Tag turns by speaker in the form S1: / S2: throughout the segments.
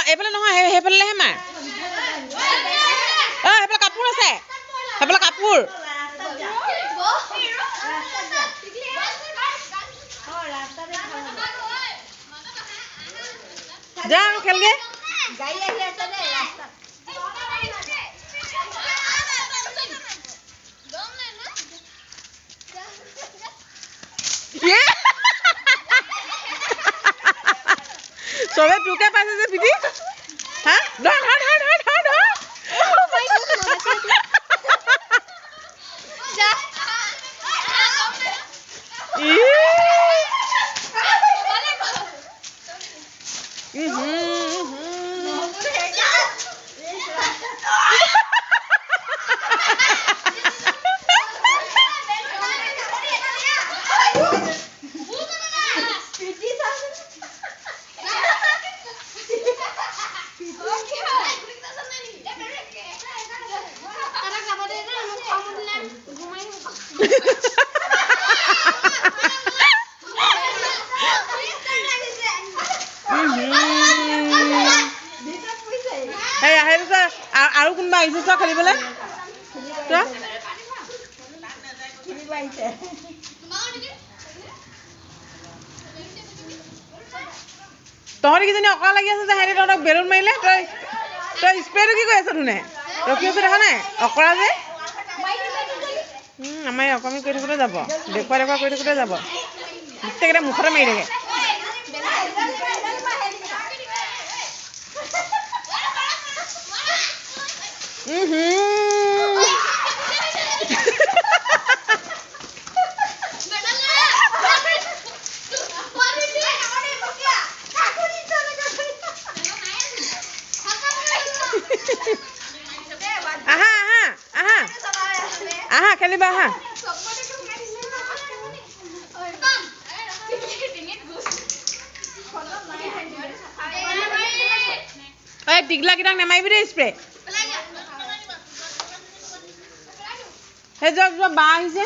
S1: এইফালে নহয় সেইফালেহে মাৰ সেইফালে কাপোৰ আছে সেইফালে কাপোৰ যা আৰু খেলগে গাড়ী আহি আছে দে ৰাস্তাত সবে তোকে পাইছে যে পিটি হা ধৰ ধৰ ধৰ ধৰ ধৰ ধৰ আৰু কোনবা আহিছে চোৱা খেলিবলে তহঁতি কিজনী অকৰা লাগি আছে যে হেৰি তহঁতক বেলুন মাৰিলে তই স্প্ৰেটো কি কৰি আছ ধুনে ৰখি আছে দেখা নাই অকৰা যে আমাৰ অকমি কৰি থাকোঁতে যাব দেখুৱা দেখুৱা কৰি থাকোঁতে যাব গোটেইকেইটা মুখতে মাৰি থাকে আহা খেলিবা আহা টিকলা কেইটাক নেমাৰিবি দেই স্প্ৰে সেই যোৱা যোৱা বা আহিছে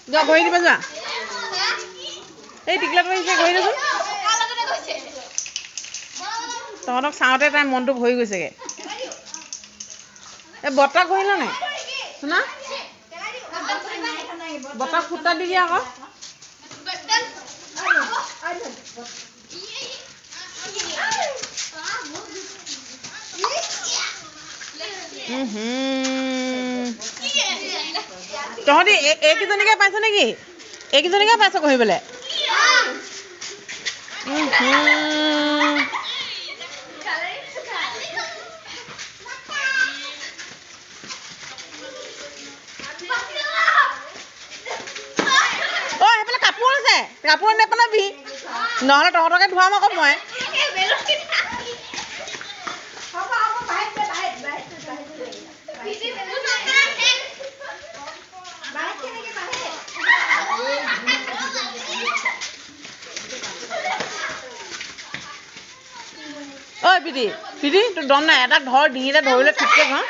S1: যোৱা ঘূৰি দিবা যোৱা এই টিকলাটো আহিছে ঘূৰি দেচোন তহঁতক চাওঁতে তাই মনটো ভৰি গৈছেগে এই বৰ্তাক ঘূৰিলা নাই শুনা বৰ্তাক ফুটা দি দিয়া আকৌ তহঁতি এইকেইজনীকে পাইছ নেকি এইকেইজনীকে পাইছ ঘূৰিবলৈ সেইফালে কাপোৰ আছে কাপোৰ নেপেলাবি নহ'লে তহঁতকে ধুৱাম আকৌ মই ঐ পিটি তোৰ দম নাই এটা ধৰ ডিঙিতে ধৰিলে ঠিককে ধৰ